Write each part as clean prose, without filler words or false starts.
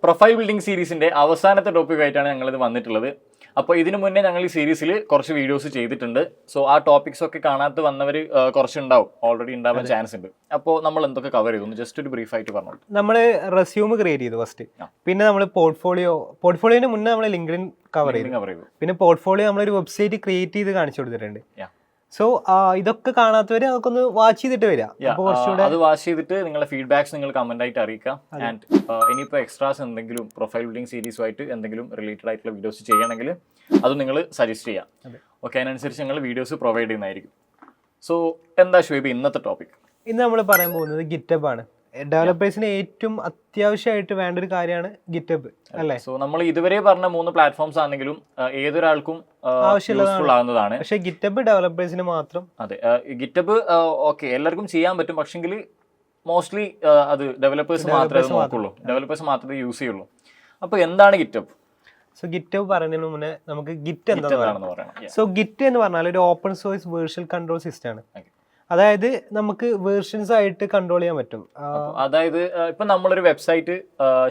Profile building സീരീസിന്റെ അവസാനത്തെ ടോപ്പിക്കായിട്ടാണ് ഞങ്ങളിത് വന്നിട്ടുള്ളത്. അപ്പോൾ ഇതിനു മുന്നേ ഞങ്ങൾ ഈ സീരീസിൽ കുറച്ച് വീഡിയോസ് ചെയ്തിട്ടുണ്ട്. സോ ആ ടോപ്പിക്സ് ഒക്കെ കാണാത്ത വന്നവർ കുറച്ചുണ്ടാവും, ഓൾറെഡി ഉണ്ടാവാൻ ചാൻസ് ഉണ്ട്. അപ്പോൾ നമ്മൾ എന്തൊക്കെ കവർ ചെയ്തു ജസ്റ്റ് ഒരു ബ്രീഫ് ആയിട്ട് പറഞ്ഞു. നമ്മൾ റെസ്യൂം ക്രിയേറ്റ് ചെയ്തു ഫസ്റ്റ്, പിന്നെ നമ്മൾ പോർട്ട്ഫോളിയോന് മുന്നേ നമ്മൾ ലിങ്ക്ഡിൻ കവർ ചെയ്തു, പിന്നെ പോർട്ട്ഫോളിയോ നമ്മളൊരു വെബ്സൈറ്റ് ക്രിയേറ്റ് ചെയ്ത് കാണിച്ചു കൊടുത്തിട്ടുണ്ട്. സോ ഇതൊക്കെ കാണാത്തവർ അതൊക്കെ ഒന്ന് വാച്ച് ചെയ്തിട്ട് വരിക. അത് വാച്ച് ചെയ്തിട്ട് നിങ്ങളുടെ ഫീഡ്ബാക്സ് നിങ്ങൾ കമന്റ് ആയിട്ട് അറിയിക്കാം. ആൻഡ് ഇനിയിപ്പോൾ എക്സ്ട്രാസ് എന്തെങ്കിലും പ്രൊഫൈൽ ബിൽഡിംഗ് സീരീസുമായിട്ട് എന്തെങ്കിലും റിലേറ്റഡ് ആയിട്ടുള്ള വീഡിയോസ് ചെയ്യണമെങ്കിൽ അത് നിങ്ങൾ സജസ്റ്റ് ചെയ്യാം. ഓക്കെ, അതിനനുസരിച്ച് ഞങ്ങൾ വീഡിയോസ് പ്രൊവൈഡ് ചെയ്യുന്നതായിരിക്കും. സോ എന്താ ഷുഹൈബ് ഇന്നത്തെ ടോപ്പിക്? ഇന്ന് നമ്മൾ പറയാൻ പോകുന്നത് ഗിറ്റബ് ആണ്. ഡെവലപ്പേഴ്സിന് ഏറ്റവും അത്യാവശ്യമായിട്ട് വേണ്ട ഒരു കാര്യമാണ് ഗിറ്റബ് അല്ലേ? സോ നമ്മൾ ഇതുവരെ പറഞ്ഞ 3 പ്ലാറ്റ്ഫോംസ് ആണെങ്കിലും ഏതൊരാൾക്കും ആവശ്യമുള്ളതാണ്. പക്ഷേ ഗിറ്റബ് ഡെവലപ്പേഴ്സിന് മാത്രം. അതെ, ഗിറ്റബ് ഓക്കെ എല്ലാവർക്കും ചെയ്യാൻ പറ്റും, പക്ഷെങ്കിൽ മോസ്റ്റ്ലി അത് ഡെവലപ്പേഴ്സ് മാത്രമേ നോക്കുള്ളൂ, ഡെവലപ്പേഴ്സ് മാത്രമേ യൂസ് ചെയ്യുള്ളൂ. അപ്പോൾ എന്താണ് ഗിറ്റബ്? സോ ഗിറ്റബ് പറയുന്നതിന് മുന്നേ നമുക്ക് ഗിറ്റ് എന്താണെന്ന് പറയാം. സോ ഗിറ്റ് എന്ന് പറഞ്ഞാൽ ഒരു open source virtual control system ആണ്. അതായത് നമുക്ക് വേർഷൻസ് ആയിട്ട് കൺട്രോൾ ചെയ്യാൻ പറ്റും. അതായത് ഇപ്പം നമ്മളൊരു വെബ്സൈറ്റ്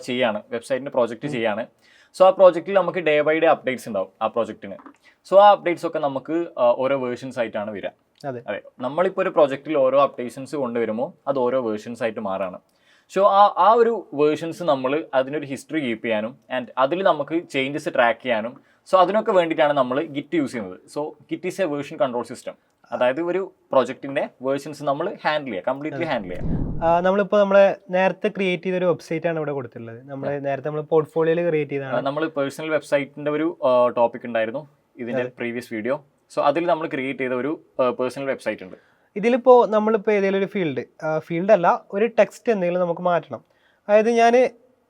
ചെയ്യാണ്, വെബ്സൈറ്റിന്റെ പ്രോജക്റ്റ് ചെയ്യാണ്. സോ ആ പ്രോജക്റ്റിൽ നമുക്ക് ഡേ ബൈ ഡേ അപ്ഡേറ്റ്സ് ഉണ്ടാവും ആ പ്രോജക്റ്റിന്. സോ ആ അപ്ഡേറ്റ്സ് ഒക്കെ നമുക്ക് ഓരോ വേർഷൻസ് ആയിട്ടാണ് വരിക. അതെ, നമ്മളിപ്പോൾ ഒരു പ്രോജക്റ്റിൽ ഓരോ അപ്ഡേഷൻസ് കൊണ്ടുവരുമ്പോൾ അത് ഓരോ വേർഷൻസ് ആയിട്ട് മാറാണ്. സോ ആ ഒരു വേർഷൻസ് നമ്മൾ അതിനൊരു ഹിസ്റ്ററി കീപ്പ് ചെയ്യാനും ആൻഡ് അതിൽ നമുക്ക് ചേഞ്ചസ് ട്രാക്ക് ചെയ്യാനും സോ അതിനൊക്കെ വേണ്ടിയിട്ടാണ് നമ്മൾ ഗിറ്റ് യൂസ് ചെയ്യുന്നത്. So git is A version control system. അതായത് ഒരു പ്രോജക്റ്റിന്റെ വേർഷൻസ് നമ്മൾ കംപ്ലീറ്റ്ലി ഹാൻഡിൽ ചെയ്യാം. നമ്മളിപ്പോൾ നമ്മളെ നേരത്തെ ക്രിയേറ്റ് ചെയ്ത ഒരു വെബ്സൈറ്റ് ആണ് ഇവിടെ കൊടുത്തിട്ടുള്ളത്. നേരത്തെ നമ്മൾ പോർട്ട്ഫോളിയോയിൽ ക്രിയേറ്റ് ചെയ്തതാണ്. നമ്മൾ പേഴ്സണൽ വെബ്സൈറ്റിന്റെ ഒരു ടോപ്പിക് ഉണ്ടായിരുന്നു ഇതിന്റെ പ്രീവിയസ് വീഡിയോ. സോ അതിൽ നമ്മൾ ക്രിയേറ്റ് ചെയ്ത ഒരു പേഴ്സണൽ വെബ്സൈറ്റ് ഉണ്ട്. ഇതിലിപ്പോൾ നമ്മളിപ്പോൾ ഏതെങ്കിലും ഒരു ഫീൽഡ് അല്ല, ഒരു ടെക്സ്റ്റ് എന്തെങ്കിലും നമുക്ക് മാറ്റണം. അതായത് ഞാൻ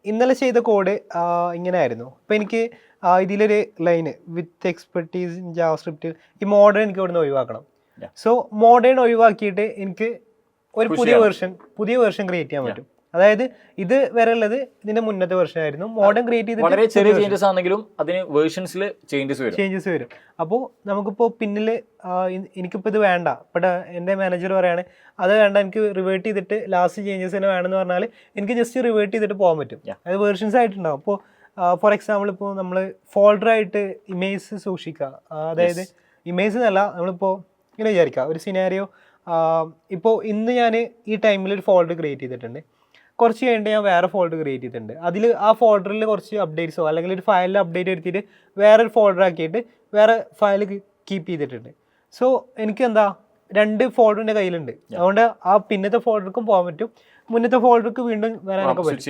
ഇന്നലെ ചെയ്ത കോഡ് ഇങ്ങനെ ആയിരുന്നു. അപ്പോൾ എനിക്ക് ഇതിലൊരു line with expertise in JavaScript, ഈ മോഡേൺ എനിക്ക് ഇവിടുന്ന് ഒഴിവാക്കണം. സോ മോഡേൺ ഒഴിവാക്കിയിട്ട് എനിക്ക് ഒരു പുതിയ വേർഷൻ ക്രിയേറ്റ് ചെയ്യാൻ പറ്റും. അതായത് ഇത് വരെ ഉള്ളത് ഇതിന്റെ മുന്നത്തെ വെർഷൻ ആയിരുന്നു. മോഡേൺ ക്രിയേറ്റ് ചെയ്തിട്ട് വളരെ ചെറിയ ചേഞ്ചസ് ആണെങ്കിലും അതിന് വേർഷൻസിൽ ചേഞ്ചസ് വരും. അപ്പോൾ നമുക്കിപ്പോൾ പിന്നിൽ എനിക്കിപ്പോൾ ഇത് വേണ്ട, ഇപ്പോൾ എൻ്റെ മാനേജർ പറയാണ് അത് വേണ്ട, എനിക്ക് റിവേർട്ട് ചെയ്തിട്ട് ലാസ്റ്റ് ചേഞ്ചസ് തന്നെ വേണമെന്ന് പറഞ്ഞാൽ എനിക്ക് ജസ്റ്റ് റിവേർട്ട് ചെയ്തിട്ട് പോകാൻ പറ്റും. അത് വേർഷൻസ് ആയിട്ടുണ്ടാവും. അപ്പോൾ ഫോർ എക്സാമ്പിൾ ഇപ്പോൾ നമ്മൾ ഫോൾഡറായിട്ട് ഇമേജ് സൂക്ഷിക്കുക. അതായത് ഇമേജ് എന്നല്ല, നമ്മളിപ്പോൾ ഇങ്ങനെ വിചാരിക്കുക ഒരു സിനാരിയോ. ഇപ്പോൾ ഇന്ന് ഞാൻ ഈ ടൈമിൽ ഒരു ഫോൾഡർ ക്രിയേറ്റ് ചെയ്തിട്ടുണ്ട്, കുറച്ച് കഴിഞ്ഞിട്ട് ഞാൻ വേറെ ഫോൾഡർ ക്രിയേറ്റ് ചെയ്തിട്ടുണ്ട്. അതിൽ ആ ഫോൾഡറിൽ കുറച്ച് അപ്ഡേറ്റ്സോ അല്ലെങ്കിൽ ഒരു ഫയലിൽ അപ്ഡേറ്റ് എടുത്തിട്ട് വേറൊരു ഫോൾഡർ ആക്കിയിട്ട് വേറെ ഫയൽ കീപ്പ് ചെയ്തിട്ടുണ്ട്. സോ എനിക്ക് എന്താ 2 ഫോൾഡർ എൻ്റെ കയ്യിലുണ്ട്. അതുകൊണ്ട് ആ പിന്നത്തെ ഫോൾഡർക്കും പോകാൻ പറ്റും, മുന്നത്തെ ഫോൾഡർക്ക് വീണ്ടും വരാനൊക്കെ സ്വിച്ച്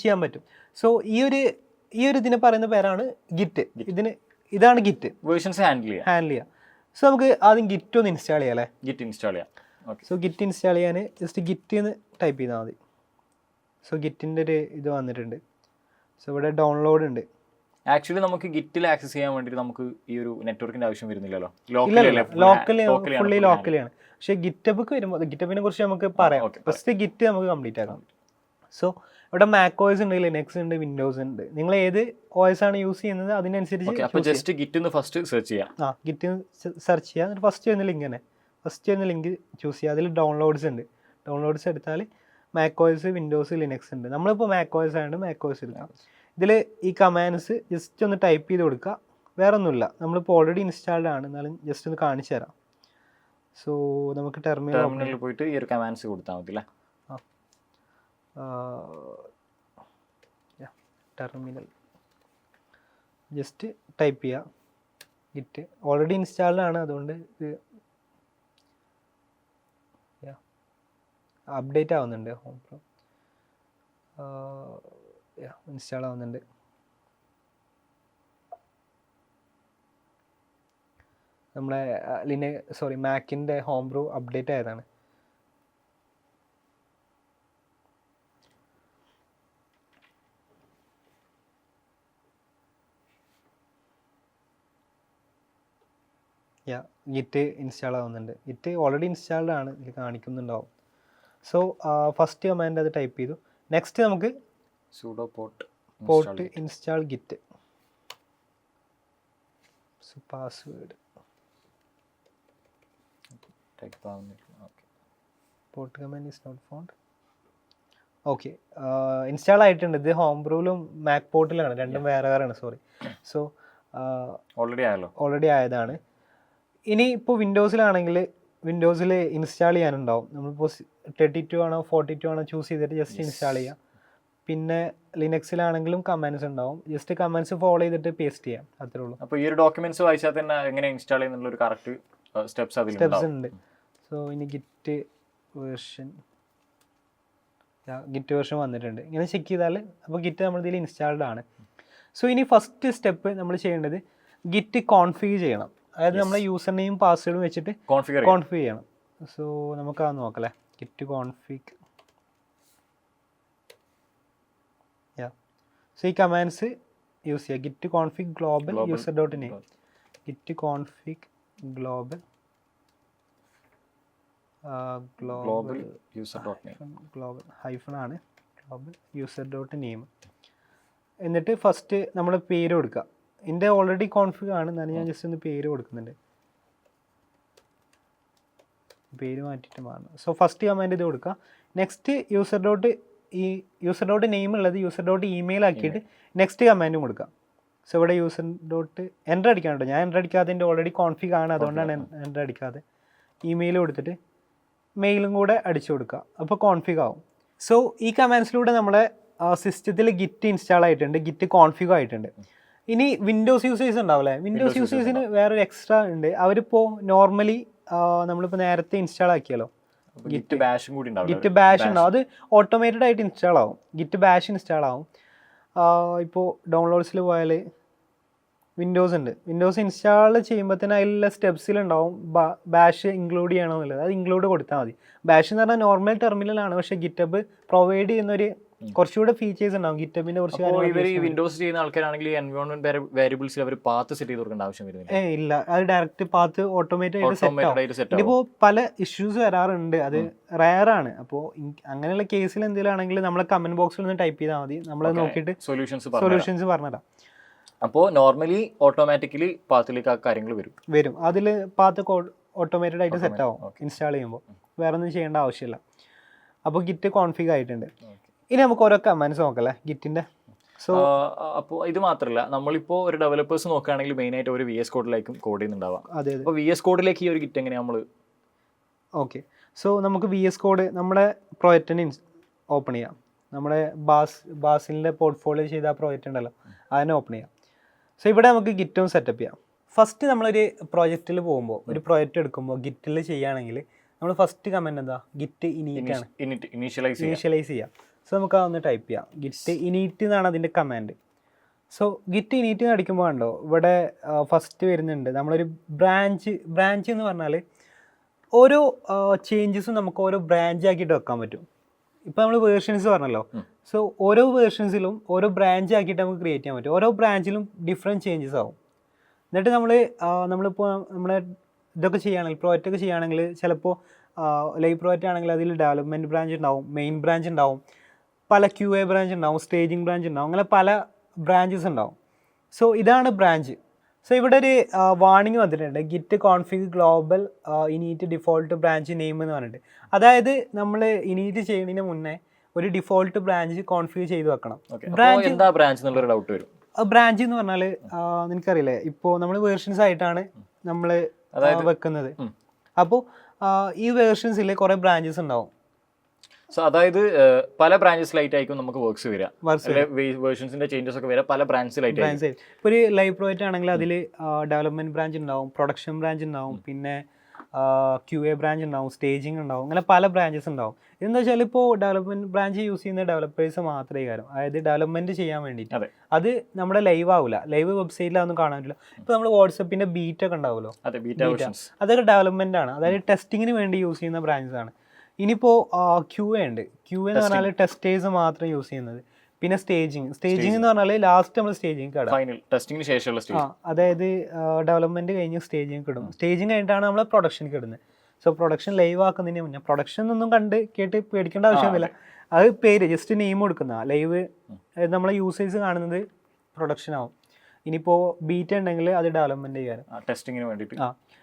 ചെയ്യാൻ പറ്റും. സോ ഈ ഒരു ഇതിനെ പറയുന്ന പേരാണ് ഗിറ്റ്. ഇതാണ് ഗിറ്റ്, വേർഷൻസ് ഹാൻഡിൽ ചെയ്യുക. സോ നമുക്ക് ആദ്യം ഗിറ്റ് ഒന്ന് ഇൻസ്റ്റാൾ ചെയ്യാം അല്ലേ? ഗിറ്റ് ഇൻസ്റ്റാൾ ചെയ്യാം. സോ ഗിറ്റ് ഇൻസ്റ്റാൾ ചെയ്യാൻ ജസ്റ്റ് ഗിറ്റ് എന്ന് ടൈപ്പ് ചെയ്താൽ മതി. സോ ഗിറ്റിൻ്റെ ഒരു ഇത് വന്നിട്ടുണ്ട്. സോ ഇവിടെ ഡൗൺലോഡ് ഉണ്ട്. ആക്ച്വലി നമുക്ക് ഗിറ്റിൽ ആക്സസ് ചെയ്യാൻ വേണ്ടിയിട്ട് നമുക്ക് ഈ ഒരു നെറ്റ്വർക്കിന്റെ ആവശ്യം വരുന്നില്ലല്ലോ, ഫുള്ളി ലോക്കലാണ്. പക്ഷേ ഗിറ്റബിക്ക് വരുമ്പോൾ ഗിറ്റബിനെ കുറിച്ച് നമുക്ക് പറയാം. ഫസ്റ്റ് ഗിറ്റ് നമുക്ക് കംപ്ലീറ്റ് ആക്കാം. സോ ഇവിടെ മാക് OS ഉണ്ട്, ലിനക്സ് ഉണ്ട്, വിൻഡോസ് ഉണ്ട്. നിങ്ങൾ ഏത് OS ആണ് യൂസ് ചെയ്യുന്നത് അതിനനുസരിച്ച് ജസ്റ്റ് ഗിറ്റ് ഫസ്റ്റ് സെർച്ച് ചെയ്യാം. ഗിറ്റ് സെർച്ച് ചെയ്യാം. ഫസ്റ്റ് വരുന്ന ലിങ്ക് ചൂസ് ചെയ്യുക. അതിൽ ഡൗൺലോഡ്സ് ഉണ്ട്. ഡൗൺലോഡ്സ് എടുത്താൽ മാക് OS, വിൻഡോസ്, ലിനക്സ് ഉണ്ട്. നമ്മളിപ്പോൾ മാക് OS ആയതുകൊണ്ട് മാക് OS എടുക്കാം. ഇതിൽ ഈ കമാൻഡ്സ് ജസ്റ്റ് ഒന്ന് ടൈപ്പ് ചെയ്ത് കൊടുക്കുക, വേറെ ഒന്നുമില്ല. നമ്മളിപ്പോൾ ഓൾറെഡി ഇൻസ്റ്റാൾഡ് ആണ്, എന്നാലും ജസ്റ്റ് ഒന്ന് കാണിച്ചു തരാം. സോ നമുക്ക് ടെർമിനലിൽ പോയിട്ട് ഈ ഒരു കമാൻഡ്സ് കൊടുത്താൽ മതി അല്ലേ? ടെർമിനൽ ജസ്റ്റ് ടൈപ്പ് ചെയ്യുക. ഗിറ്റ് ഓൾറെഡി ഇൻസ്റ്റാൾഡ് ആണ്, അതുകൊണ്ട് ഇത് അപ്ഡേറ്റ് ആവുന്നുണ്ട്. ഹോം പ്രോ ഇൻസ്റ്റാൾ ആവുന്നുണ്ട്. നമ്മളെ മാക്കിൻ്റെ ഹോം പ്രോ അപ്ഡേറ്റ് ആയതാണ്. ഗിറ്റ് ഇൻസ്റ്റാൾ ആവുന്നുണ്ട്. ഗിറ്റ് ഓൾറെഡി ഇൻസ്റ്റാൾഡ് ആണ്, ഇതിൽ കാണിക്കുന്നുണ്ടാവും. സോ ഫസ്റ്റ് കമാൻഡ് അത് ടൈപ്പ് ചെയ്തു. നെക്സ്റ്റ് നമുക്ക് sudo port install git. So password port command is not found. Okay, install ആയിട്ടുണ്ട്. ഇത് ഹോം ബ്രൂവിലും മാക് പോർട്ടിലാണ്, രണ്ടും വേറെ വേറെയാണ്. സോറി. സോ ഓൾറെഡി ആയതാണ്. ഇനി ഇപ്പോൾ വിൻഡോസിലാണെങ്കിൽ വിൻഡോസിൽ ഇൻസ്റ്റാൾ ചെയ്യാനുണ്ടാവും. നമ്മളിപ്പോൾ 32 ആണോ 42 ആണോ ചൂസ് ചെയ്തിട്ട് ജസ്റ്റ് ഇൻസ്റ്റാൾ ചെയ്യാം. പിന്നെ ലിനക്സിലാണെങ്കിലും കമാൻഡ്സ് ഉണ്ടാവും, ജസ്റ്റ് കമാൻഡ്സ് ഫോളോ ചെയ്തിട്ട് പേസ്റ്റ് ചെയ്യാം, അത്രേ ഉള്ളൂ. അപ്പോൾ ഈ ഒരു ഡോക്യുമെന്റ്സ് വായിച്ചാൽ തന്നെ എങ്ങനെ ഇൻസ്റ്റാൾ ചെയ്യുന്നുള്ള ഒരു കറക്റ്റ് സ്റ്റെപ്സ് ഉണ്ട്. സോ ഇനി ഗിറ്റ് വേർഷൻ വന്നിട്ടുണ്ട്, ഇങ്ങനെ ചെക്ക് ചെയ്താൽ അപ്പോൾ ഗിറ്റ് നമ്മുടെ ഇതിൽ ഇൻസ്റ്റാൾഡ് ആണ്. സോ ഇനി ഫസ്റ്റ് സ്റ്റെപ്പ് നമ്മൾ ചെയ്യേണ്ടത് ഗിറ്റ് കോൺഫിഗ് ചെയ്യണം. അതായത് നമ്മളെ യൂസർ നെയിം പാസ്വേഡും വെച്ചിട്ട് കോൺഫിഗ് ചെയ്യണം. സോ നമുക്ക് അത് നോക്കല്ലേ, ഗിറ്റ് കോൺഫിഗ്. സോ ഈ കമാൻഡ്സ് യൂസ് ചെയ്യുക. Git config global user dot name, git config global global hyphen ആണ്, ഗ്ലോബൽ യൂസർ ഡോട്ട് നെയിം. എന്നിട്ട് ഫസ്റ്റ് നമ്മൾ പേര് കൊടുക്കുക. എൻ്റെ ഓൾറെഡി കോൺഫിഗ് ആണ്, എന്നാലും ഞാൻ ജസ്റ്റ് ഒന്ന് പേര് കൊടുക്കുന്നുണ്ട്, പേര് മാറ്റിയിട്ട് മാറണം. സോ ഫസ്റ്റ് കമാൻഡ് ഇത് കൊടുക്കുക. നെക്സ്റ്റ് യൂസർ ഡോട്ട് നെയിം ഉള്ളത് യൂസർ ഡോട്ട് ഇമെയിൽ ആക്കിയിട്ട് നെക്സ്റ്റ് കമാൻഡും കൊടുക്കുക. സോ ഇവിടെ യൂസർ ഡോട്ട് എൻ്റർ അടിക്കാൻ കേട്ടോ, ഞാൻ എൻ്റർ അടിക്കാതെ എൻ്റെ ഓൾറെഡി കോൺഫിഗ് ആണ്, അതുകൊണ്ടാണ് എൻ്റർ അടിക്കാതെ. ഇമെയിൽ കൊടുത്തിട്ട് മെയിലും കൂടെ അടിച്ചു കൊടുക്കുക, അപ്പോൾ കോൺഫിഗ് ആവും. സോ ഈ കമാൻഡ്സിലൂടെ നമ്മളെ സിസ്റ്റത്തിൽ ഗിറ്റ് ഇൻസ്റ്റാൾ ആയിട്ടുണ്ട്, ഗിറ്റ് കോൺഫിഗ് ആയിട്ടുണ്ട്. ഇനി വിൻഡോസ് യൂസേഴ്സ് ഉണ്ടാവില്ലേ, വിൻഡോസ് യൂസേഴ്സിന് വേറൊരു എക്സ്ട്രാ ഉണ്ട്. അവരിപ്പോൾ നോർമലി നമ്മളിപ്പോൾ നേരത്തെ ഇൻസ്റ്റാൾ ആക്കിയാലോ ഗിറ്റ് ബാഷ് ഉണ്ടാവും, അത് ഓട്ടോമേറ്റഡ് ആയിട്ട് ഇൻസ്റ്റാൾ ആവും. ഗിറ്റ് ബാഷ് ഇൻസ്റ്റാൾ ആവും. ഇപ്പോൾ ഡൗൺലോഡ്സിൽ പോയാൽ വിൻഡോസ് ഉണ്ട്, വിൻഡോസ് ഇൻസ്റ്റാൾ ചെയ്യുമ്പോൾ തന്നെ അതിലുള്ള സ്റ്റെപ്സിലുണ്ടാവും ബാഷ് ഇൻക്ലൂഡ് ചെയ്യണമെന്നുള്ളത്. അത് ഇൻക്ലൂഡ് കൊടുത്താൽ മതി. ബാഷ് എന്ന് പറഞ്ഞാൽ നോർമൽ ടെർമിനലാണ്, പക്ഷേ ഗിറ്റബ് പ്രൊവൈഡ് ചെയ്യുന്നൊരു കുറച്ചുകൂടെ ഫീച്ചേഴ്സ് ഉണ്ടാവും ഗിറ്റബിന്റെ കുറച്ച്. വിൻഡോസ് ചെയ്യുന്ന ആൾക്കാരാണെങ്കിൽ എൻവയോൺമെന്റ് വേരിയബിൾസിൽ അവർ പാത്ത് സെറ്റ് ചെയ്ത് കൊടുക്കേണ്ട ആവശ്യം വരുന്നില്ല. ഇല്ല, അത് ഡയറക്റ്റ് പാത്ത് ഓട്ടോമേറ്റഡ് ആയിട്ട് സെറ്റ് ആവും. ഇതിപ്പോൾ പല ഇഷ്യൂസ് വരാറുണ്ട്, അത് റയർ ആണ്. അപ്പോൾ അങ്ങനെയുള്ള കേസിൽ എന്തെങ്കിലും ആണെങ്കിൽ നമ്മളെ കമന്റ് ബോക്സിൽ ഒന്ന് ടൈപ്പ് ചെയ്താൽ മതി, നമ്മൾ നോക്കിയിട്ട് സൊല്യൂഷൻസ് പറഞ്ഞുതരാം. അപ്പോൾ നോർമലി ഓട്ടോമാറ്റിക്കലി പാത്തിലേക്ക് ആ കാര്യങ്ങൾ വരും. അതിൽ പാത്ത് ഓട്ടോമേറ്റഡ് ആയിട്ട് സെറ്റ് ആവും ഇൻസ്റ്റാൾ ചെയ്യുമ്പോൾ, വേറെ ഒന്നും ചെയ്യേണ്ട ആവശ്യമില്ല. അപ്പോൾ ഗിറ്റ് കോൺഫിഗ് ആയിട്ടുണ്ട്. ഇനി നമുക്ക് ഓരോ കമാൻഡ്സ് നോക്കല്ലേ ഗിറ്റിന്റെ. സോ അപ്പോൾ ഇത് മാത്രമല്ല, നമ്മളിപ്പോൾ ഒരു ഡെവലപ്പേഴ്സ് നോക്കുകയാണെങ്കിൽ മെയിനായിട്ട് ഒരു VS കോഡിലേക്കും കോഡ് ചെയ്യുന്നുണ്ടാവാം. അതെ. അപ്പോൾ VS കോഡിലേക്ക് ഈ ഒരു ഗിറ്റ് എങ്ങനെയാണ് നമ്മൾ? ഓക്കെ, സോ നമുക്ക് VS കോഡ് നമ്മുടെ പ്രോജക്റ്റിന് ഓപ്പൺ ചെയ്യാം. നമ്മുടെ ബാസിലിൻ്റെ പോർട്ട്ഫോളിയോ ചെയ്ത ആ പ്രോജക്റ്റ് ഉണ്ടല്ലോ, അതിനെ ഓപ്പൺ ചെയ്യാം. സോ ഇവിടെ നമുക്ക് ഗിറ്റും സെറ്റപ്പ് ചെയ്യാം. ഫസ്റ്റ് നമ്മളൊരു പ്രോജക്റ്റിൽ പോകുമ്പോൾ, ഒരു പ്രോജക്റ്റ് എടുക്കുമ്പോൾ ഗിറ്റിൽ ചെയ്യുകയാണെങ്കിൽ നമ്മൾ ഫസ്റ്റ് കമൻറ്റ് എന്താ, ഗിറ്റ് ഇനീറ്റ് ആണ്, ഇനീഷ്യലൈസ് ചെയ്യാം. സോ നമുക്ക് അതൊന്ന് ടൈപ്പ് ചെയ്യാം. ഗിറ്റ് ഇനീറ്റ് എന്നാണ് അതിൻ്റെ കമാൻഡ്. സോ ഗിറ്റ് ഇനീറ്റ് അടിക്കുമ്പോൾ കണ്ടോ ഇവിടെ ഫസ്റ്റ് വരുന്നുണ്ട് നമ്മളൊരു ബ്രാഞ്ച് എന്ന് പറഞ്ഞാൽ ഓരോ ചേഞ്ചസും നമുക്ക് ഓരോ ബ്രാഞ്ച് ആക്കിയിട്ട് വെക്കാൻ പറ്റും. ഇപ്പോൾ നമ്മൾ വേർഷൻസ് പറഞ്ഞല്ലോ, സോ ഓരോ വേർഷൻസിലും ഓരോ ബ്രാഞ്ച് ആക്കിയിട്ട് നമുക്ക് ക്രിയേറ്റ് ചെയ്യാൻ പറ്റും. ഓരോ ബ്രാഞ്ചിലും ഡിഫറെൻറ്റ് ചേഞ്ചസ് ആവും. എന്നിട്ട് നമ്മളിപ്പോൾ നമ്മുടെ ഇതൊക്കെ ചെയ്യുകയാണെങ്കിൽ, പ്രോജക്റ്റ് ഒക്കെ ചെയ്യുകയാണെങ്കിൽ, ചിലപ്പോൾ ലൈവ് പ്രോജക്റ്റ് ആണെങ്കിൽ അതിൽ ഡെവലപ്മെൻറ്റ് ബ്രാഞ്ച് ഉണ്ടാവും, മെയിൻ ബ്രാഞ്ച് ഉണ്ടാവും, പല QA ബ്രാഞ്ച് ഉണ്ടാവും, സ്റ്റേജിങ് ബ്രാഞ്ച് ഉണ്ടാവും, അങ്ങനെ പല ബ്രാഞ്ചസ് ഉണ്ടാവും. സോ ഇതാണ് ബ്രാഞ്ച്. സോ ഇവിടെ ഒരു വാർണിംഗ് വന്നിട്ടുണ്ട്, git config global init default branch name എന്ന് പറഞ്ഞിട്ട്. അതായത് നമ്മൾ ഇനീറ്റ് ചെയ്യുന്നതിന് മുന്നേ ഒരു ഡിഫോൾട്ട് ബ്രാഞ്ച് കോൺഫിഗ് ചെയ്ത് വെക്കണം. ബ്രാഞ്ച് എന്നുള്ളൊരു ഡൗട്ട് വരും. ബ്രാഞ്ച് എന്ന് പറഞ്ഞാൽ നിനക്കറിയില്ലേ, ഇപ്പോൾ നമ്മൾ വേർഷൻസ് ആയിട്ടാണ് നമ്മൾ വെക്കുന്നത്. അപ്പോൾ ഈ വേർഷൻസിൽ കുറേ ബ്രാഞ്ചസ് ഉണ്ടാവും. സോ അതായത് പല ബ്രാഞ്ചസിലായിട്ട് ആയിരിക്കും നമുക്ക് വർക്ക്സ് വരിക, വേർഷൻസിന്റെ ചേഞ്ചസ് ഒക്കെ വരിക പല ബ്രാഞ്ചിലായിട്ട്. ഇപ്പോൾ ഒരു ലൈവ് പ്രോജക്റ്റ് ആണെങ്കിൽ അതിൽ ഡെവലപ്മെന്റ് ബ്രാഞ്ച് ഉണ്ടാവും, പ്രൊഡക്ഷൻ ബ്രാഞ്ച് ഉണ്ടാവും, പിന്നെ QA ബ്രാഞ്ച് ഉണ്ടാവും, സ്റ്റേജിങ് ഉണ്ടാവും, അങ്ങനെ പല ബ്രാഞ്ചസ് ഉണ്ടാവും. ഇതെന്താ വെച്ചാൽ ഇപ്പോൾ ഡെവലപ്മെന്റ് ബ്രാഞ്ച് യൂസ് ചെയ്യുന്ന ഡെവലപ്പേഴ്സ് മാത്രമേ കാര്യം, അതായത് ഡെവലപ്മെന്റ് ചെയ്യാൻ വേണ്ടിയിട്ട്. അത് നമ്മുടെ ലൈവ് ആവില്ല, ലൈവ് വെബ്സൈറ്റിൽ അതൊന്നും കാണാൻ പറ്റില്ല. ഇപ്പോൾ നമ്മൾ വാട്സപ്പിന്റെ ബീറ്റ് ഒക്കെ ഉണ്ടാവുമല്ലോ, അതൊക്കെ ഡെവലപ്മെന്റ് ആണ്, അതായത് ടെസ്റ്റിങ്ങിന് വേണ്ടി യൂസ് ചെയ്യുന്ന ബ്രാഞ്ചസ് ആണ്. ഇനിയിപ്പോൾ QA ഉണ്ട്, QA എന്ന് പറഞ്ഞാൽ ടെസ്റ്റേഴ്സ് മാത്രം യൂസ് ചെയ്യുന്നത്. പിന്നെ സ്റ്റേജിങ് എന്ന് പറഞ്ഞാൽ ലാസ്റ്റ് നമ്മൾ സ്റ്റേജിങ് അതായത് ഡെവലപ്മെന്റ് കഴിഞ്ഞ് സ്റ്റേജിങ് ഇടും. സ്റ്റേജിങ് കഴിഞ്ഞിട്ടാണ് നമ്മൾ പ്രൊഡക്ഷനിൽ ഇടുന്നത്. സോ പ്രൊഡക്ഷൻ ലൈവ് ആക്കുന്നതിന് മുന്നേ, പ്രൊഡക്ഷൻ ഒന്നും കേട്ട് പേടിക്കേണ്ട ആവശ്യമൊന്നുമില്ല, അത് പേര് ജസ്റ്റ് നെയിം കൊടുക്കുന്ന ലൈവ് നമ്മളെ യൂസേഴ്സ് കാണുന്നത് പ്രൊഡക്ഷൻ ആവും. ഇനിയിപ്പോൾ ബീറ്റ് ഉണ്ടെങ്കിൽ അത് ഡെവലപ്മെന്റ് ചെയ്യാൻ ടെസ്റ്റിങ്ങിന് വേണ്ടിയിട്ട്.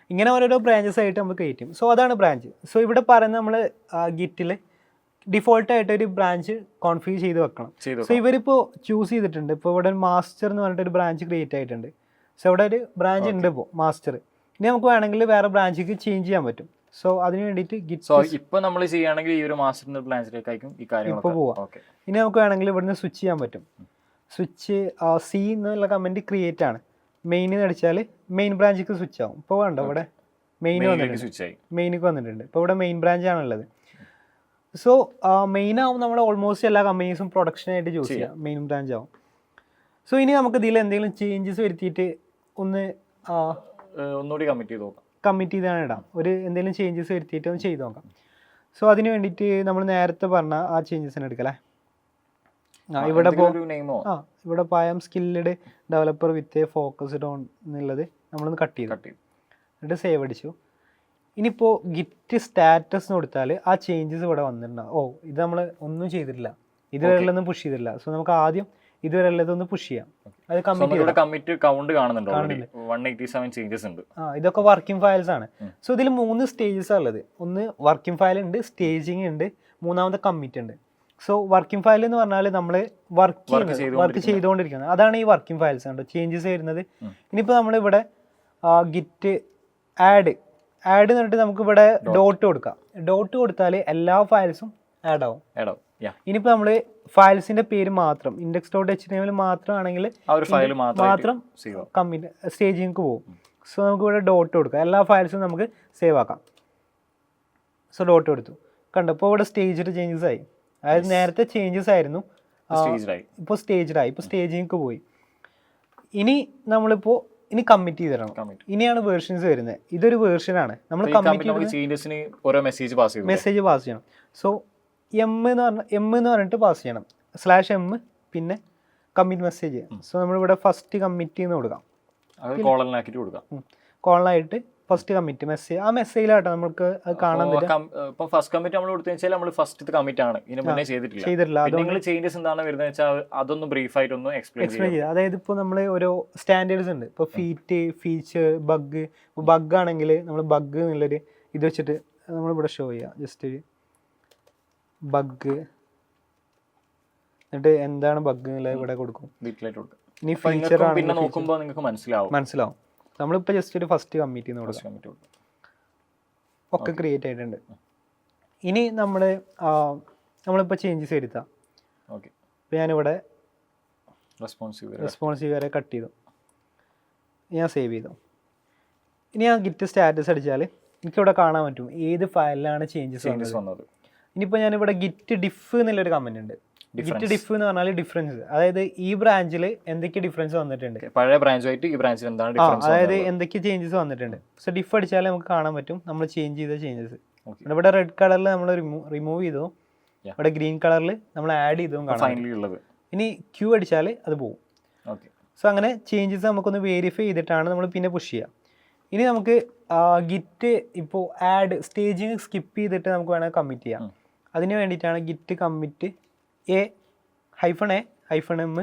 ഇങ്ങനെ ഓരോരോ ബ്രാഞ്ചസ് ആയിട്ട് നമുക്ക് ക്രിയേറ്റ് ചെയ്യും. സോ അതാണ് ബ്രാഞ്ച്. സോ ഇവിടെ പറയുന്നത് നമ്മൾ ഗിറ്റിൽ ഡിഫോൾട്ടായിട്ട് ഒരു ബ്രാഞ്ച് കോൺഫിഗർ ചെയ്ത് വെക്കണം. സോ ഇവരിപ്പോൾ ചൂസ് ചെയ്തിട്ടുണ്ട്. ഇപ്പോൾ ഇവിടെ മാസ്റ്റർ എന്ന് പറഞ്ഞിട്ട് ഒരു ബ്രാഞ്ച് ക്രിയേറ്റ് ആയിട്ടുണ്ട്. സോ ഇവിടെ ഒരു ബ്രാഞ്ച് ഉണ്ട് ഇപ്പോൾ മാസ്റ്റർ. ഇനി നമുക്ക് വേണമെങ്കിൽ വേറെ ബ്രാഞ്ചിക്ക് ചേഞ്ച് ചെയ്യാൻ പറ്റും. സോ അതിന് വേണ്ടിയിട്ട് ഇപ്പോൾ നമ്മൾ ചെയ്യുകയാണെങ്കിൽ ഈ ഒരു മാസ്റ്റർ ബ്രാഞ്ചിലേക്കായിരിക്കും ഈ കാര്യം ഇപ്പോൾ പോവാം. ഇനി നമുക്ക് വേണമെങ്കിൽ ഇവിടുന്ന് സ്വിച്ച് ചെയ്യാൻ പറ്റും. സ്വിച്ച് സി എന്നുള്ള കമൻറ്റ് ക്രിയേറ്റ് ആണ്. മെയിൻ അടിച്ചാൽ മെയിൻ ബ്രാഞ്ചിക്ക് സ്വിച്ച് ആവും. ഇപ്പോൾ വേണ്ട ഇവിടെ മെയിനിക്ക് വന്നിട്ടുണ്ട്. ഇപ്പോൾ ഇവിടെ മെയിൻ ബ്രാഞ്ച് ആണുള്ളത്. സോ മെയിൻ ആവും നമ്മൾ ഓൾമോസ്റ്റ് എല്ലാ കമ്പനീസും പ്രൊഡക്ഷനായിട്ട് ചൂസ് ചെയ്യാം. മെയിൻ ബ്രാഞ്ച് ആവും. സോ ഇനി നമുക്ക് ഇതിൽ എന്തെങ്കിലും ചേഞ്ചസ് വരുത്തിയിട്ട് ഒന്നുകൂടി കമ്മിറ്റ് ചെയ്താണ് ഇടാം. ഒരു എന്തെങ്കിലും ചേഞ്ചസ് വരുത്തിയിട്ട് ഒന്ന് ചെയ്ത് നോക്കാം. സോ അതിന് വേണ്ടിയിട്ട് നമ്മൾ നേരത്തെ പറഞ്ഞ ആ ചേഞ്ചസിന് എടുക്കല്ലേ. ഇവിടെ ഇവിടെ പായം skilled developer with focused on എന്നുള്ളത് നമ്മളൊന്ന് കട്ട് ചെയ്തു. എന്നിട്ട് സേവ് അടിച്ചു. ഇനിയിപ്പോൾ ഗിറ്റ് സ്റ്റാറ്റസ് കൊടുത്താൽ ആ ചേഞ്ചസ് ഇവിടെ വന്നിട്ടുണ്ടാവും. ഓ ഇത് നമ്മൾ ഒന്നും ചെയ്തിട്ടില്ല, ഇതുവരെയുള്ളതൊന്നും പുഷ് ചെയ്തിട്ടില്ല. സോ നമുക്ക് ആദ്യം ഇതുവരെയുള്ളതൊന്ന് പുഷ് ചെയ്യാം. അത് കമ്മിറ്റ് കൗണ്ട് കാണുന്നുണ്ട്. 187 ചേഞ്ചസ് ഉണ്ട്. ഇതൊക്കെ വർക്കിംഗ് ഫയൽസ് ആണ്. സോ ഇതിൽ 3 സ്റ്റേജസ് ഉള്ളത്. ഒന്ന് വർക്കിംഗ് ഫയൽ ഉണ്ട്, സ്റ്റേജിങ് ഉണ്ട്, മൂന്നാമത്തെ കമ്മിറ്റ് ഉണ്ട്. സോ വർക്കിംഗ് ഫയൽ എന്ന് പറഞ്ഞാൽ നമ്മൾ വർക്ക് ചെയ്തുകൊണ്ടിരിക്കുന്നത്, അതാണ് ഈ വർക്കിംഗ് ഫയൽസ് ഉണ്ട്. ചേഞ്ചസ് വരുന്നത്. ഇനിയിപ്പോൾ നമ്മളിവിടെ ഗിറ്റ് ആഡ് എന്നിട്ട് നമുക്ക് ഇവിടെ ഡോട്ട് കൊടുക്കാം. ഡോട്ട് കൊടുത്താൽ എല്ലാ ഫയൽസും ആഡ് ആവും. ഇനിയിപ്പോൾ നമ്മൾ ഫയൽസിന്റെ പേര് മാത്രം index.html മാത്രമാണെങ്കിൽ മാത്രം കമ്മിറ്റ് സ്റ്റേജിലേക്ക് പോകും. സോ നമുക്ക് ഇവിടെ ഡോട്ട് കൊടുക്കാം. എല്ലാ ഫയൽസും നമുക്ക് സേവ് ആക്കാം. സോ ഡോട്ട് കൊടുത്തു. കണ്ടപ്പോൾ ഇവിടെ സ്റ്റേജ്ഡ് ചേഞ്ചസ് ആയി. അതായത് നേരത്തെ ചേഞ്ചസ് ആയിരുന്നു, ഇപ്പോൾ സ്റ്റേജ്ഡായി. ഇപ്പോൾ സ്റ്റേജിലേക്ക് പോയി. ഇനി നമ്മളിപ്പോൾ കമ്മിറ്റ് ചെയ്തിടണം. ഇനിയാണ് വേർഷൻസ് വരുന്നത്. ഇതൊരു വേർഷനാണ്. നമ്മൾ മെസ്സേജ് പാസ് ചെയ്യണം. സോ എം എന്ന് പറഞ്ഞിട്ട് പാസ് ചെയ്യണം. /m പിന്നെ കമ്മിറ്റ് മെസ്സേജ്. സോ നമ്മളിവിടെ ഫസ്റ്റ് കമ്മിറ്റ് എന്ന് കൊടുക്കാം. കോളനായിട്ട് ഫസ്റ്റ് കമ്മിറ്റ് മെസ്സേജ്. ആ മെസ്സേജിലാട്ടോ നമുക്ക് അത് കാണാൻ പറ്റും. ഫസ്റ്റ് കമ്മിറ്റ് നമ്മൾ കൊടുത്തു നമ്മൾ ഫസ്റ്റ് കമ്മിറ്റ് ആണ്, ചെയ്തിട്ടില്ല. ചേഞ്ചസ് എന്താണ് വരുന്നത് വെച്ചാൽ അതൊന്ന് ബ്രീഫ് ആയിട്ട് ഒന്ന് എക്സ്പ്ലെയിൻ ചെയ്യാം. അതായത് ഇപ്പോൾ നമ്മൾ ഓരോ സ്റ്റാൻഡേർഡ്സ് ഉണ്ട്. ഇപ്പോൾ ഫീച്ചർ, ബഗ് ആണെങ്കിൽ നമ്മൾ ബഗ് എന്നുള്ളൊരു ഇത് വെച്ചിട്ട് നമ്മളിവിടെ ഷോ ചെയ്യാം. ജസ്റ്റ് ഒരു ബഗ്, എന്നിട്ട് എന്താണ് ബഗ് എന്നുള്ളത് ഇവിടെ കൊടുക്കും. ഇനി ഫീച്ചർ മനസ്സിലാവും. നമ്മളിപ്പോൾ ജസ്റ്റ് ഒരു ഫസ്റ്റ് കമ്മിറ്റ് ചെയ്യുന്ന കൊടുക്കാം. ഒക്കെ ക്രിയേറ്റ് ആയിട്ടുണ്ട്. ഇനി നമ്മളിപ്പോൾ ചേഞ്ചസ് വരുത്താം. ഇപ്പോൾ ഞാനിവിടെ റെസ്പോൺസീവ് വരെ കട്ട് ചെയ്തു. ഞാൻ സേവ് ചെയ്തു. ഇനി ഞാൻ ഗിറ്റ് സ്റ്റാറ്റസ് അടിച്ചാൽ എനിക്കിവിടെ കാണാൻ പറ്റും ഏത് ഫയലിലാണ് ചേഞ്ചസ് വന്നത്. ഇനിയിപ്പോൾ ഞാനിവിടെ ഗിറ്റ് ഡിഫ് എന്നുള്ളൊരു കമന്റ് ഉണ്ട്. ഗിറ്റ് ഡിഫ് എന്ന് പറഞ്ഞാൽ ഡിഫറൻസ്, അതായത് ഈ ബ്രാഞ്ചിൽ എന്തൊക്കെ ഡിഫറൻസ് വന്നിട്ടുണ്ട്, പഴയ ബ്രാഞ്ചുമായിട്ട് ഈ ബ്രാഞ്ചിൽ എന്താണ് ഡിഫറൻസ്, അതായത് എന്തൊക്കെ ചേഞ്ചസ് വന്നിട്ടുണ്ട്. സോ ഡിഫ് അടിച്ചാൽ നമുക്ക് കാണാൻ പറ്റും നമ്മൾ ചേഞ്ച് ചെയ്ത ചേഞ്ചസ്. ഇവിടെ റെഡ് കളറിൽ നമ്മൾ റിമൂവ് ചെയ്തു, ഇവിടെ ഗ്രീൻ കളറിൽ നമ്മൾ ആഡ് ചെയ്തതും കാണാം. ഇനി ക്യൂ അടിച്ചാൽ അത് പോകും. സോ അങ്ങനെ ചേഞ്ചസ് നമുക്കൊന്ന് വെരിഫൈ ചെയ്തിട്ടാണ് നമ്മൾ പിന്നെ പുഷ് ചെയ്യുക. ഇനി നമുക്ക് ഗിറ്റ് ഇപ്പോൾ ആഡ് സ്റ്റേജിങ് സ്കിപ്പ് ചെയ്തിട്ട് നമുക്ക് വേണമെങ്കിൽ കമ്മിറ്റ് ചെയ്യാം. അതിന് വേണ്ടിയിട്ടാണ് git commit -m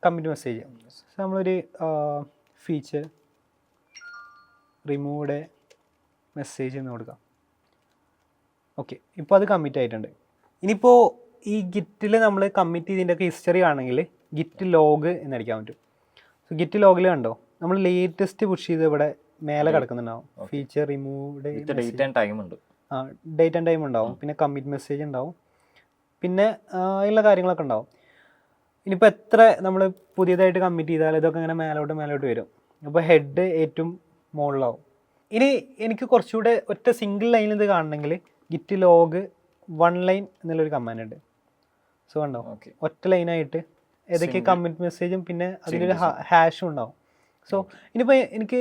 commit message. So നമ്മളൊരു ഫീച്ചർ റിമൂവ്ഡ് മെസ്സേജ് എന്ന് കൊടുക്കാം. ഓക്കെ, ഇപ്പോൾ അത് കമ്മിറ്റ് ആയിട്ടുണ്ട്. ഇനിയിപ്പോൾ ഈ ഗിറ്റിൽ നമ്മൾ കമ്മിറ്റ് ചെയ്തതിൻ്റെയൊക്കെ ഹിസ്റ്ററി ആണെങ്കിൽ ഗിറ്റ് ലോഗ് എന്നടിക്കാൻ പറ്റും. സോ ഗിറ്റ് ലോഗിൽ കണ്ടോ നമ്മൾ ലേറ്റസ്റ്റ് പുഷ് ചെയ്ത് ഇവിടെ മേലെ കിടക്കുന്നുണ്ടാവും. Feature removed date and time ഉണ്ടാവും, പിന്നെ കമ്മിറ്റ് മെസ്സേജ് ഉണ്ടാവും, പിന്നെ എല്ലാ കാര്യങ്ങളൊക്കെ ഉണ്ടാവും. ഇനിയിപ്പോൾ എത്ര നമ്മൾ പുതിയതായിട്ട് കമ്മിറ്റ് ചെയ്താൽ ഇതൊക്കെ ഇങ്ങനെ മേലോട്ട് വരും. അപ്പോൾ ഹെഡ് ഏറ്റവും മുകളിലാവും. ഇനി എനിക്ക് കുറച്ചുകൂടെ ഒറ്റ സിംഗിൾ ലൈനിൽ ഇത് കാണണമെങ്കിൽ ഗിറ്റ് ലോഗ് 1 ലൈൻ എന്നുള്ളൊരു കമാൻഡ് ഉണ്ട്. സോ കണ്ടോ ഒറ്റ ലൈനായിട്ട് ഏതൊക്കെ കമ്മിറ്റ് മെസ്സേജും പിന്നെ അതിലൊരു ഹാഷും ഉണ്ടാവും. സോ ഇനിയിപ്പോൾ എനിക്ക്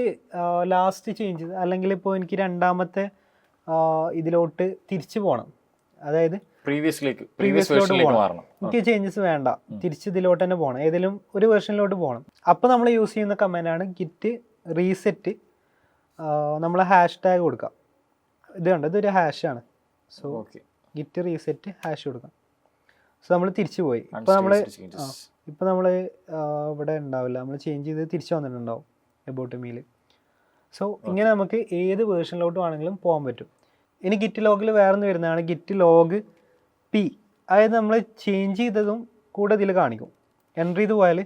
ലാസ്റ്റ് ചേഞ്ച് അല്ലെങ്കിൽ ഇപ്പോൾ എനിക്ക് രണ്ടാമത്തെ ഇതിലോട്ട് തിരിച്ചു പോകണം, അതായത് പ്രീവിയസിലോട്ട് പോകണം. എനിക്ക് ചേഞ്ചസ് വേണ്ട, തിരിച്ച് ഇതിലോട്ട് തന്നെ പോകണം, ഏതെങ്കിലും ഒരു വെർഷനിലോട്ട് പോകണം. അപ്പോൾ നമ്മൾ യൂസ് ചെയ്യുന്ന കമാൻഡാണ് ഗിറ്റ് റീസെറ്റ്. നമ്മൾ ഹാഷ് ടാഗ് കൊടുക്കാം. ഇത് കണ്ടോ ഇതൊരു ഹാഷാണ്. സോ ഗിറ്റ് റീസെറ്റ് ഹാഷ് കൊടുക്കാം. സോ നമ്മൾ തിരിച്ചു പോയി. ഇപ്പോൾ നമ്മൾ ഇവിടെ ഉണ്ടാവില്ല, നമ്മൾ ചേഞ്ച് ചെയ്ത് തിരിച്ചു വന്നിട്ടുണ്ടാവും എബൌട്ട് മീൽ. സോ ഇങ്ങനെ നമുക്ക് ഏത് വേർഷനിലോട്ട് വേണമെങ്കിലും പോകാൻ പറ്റും. ഇനി ഗിറ്റ് ലോഗിൽ വേറെ ഒന്ന് വരുന്നതാണ് ഗിറ്റ് ലോഗ് പി. അതായത് നമ്മൾ ചേഞ്ച് ചെയ്തതും കൂടെ ഇതിൽ കാണിക്കും. എൻ്റർ ചെയ്ത് പോയാൽ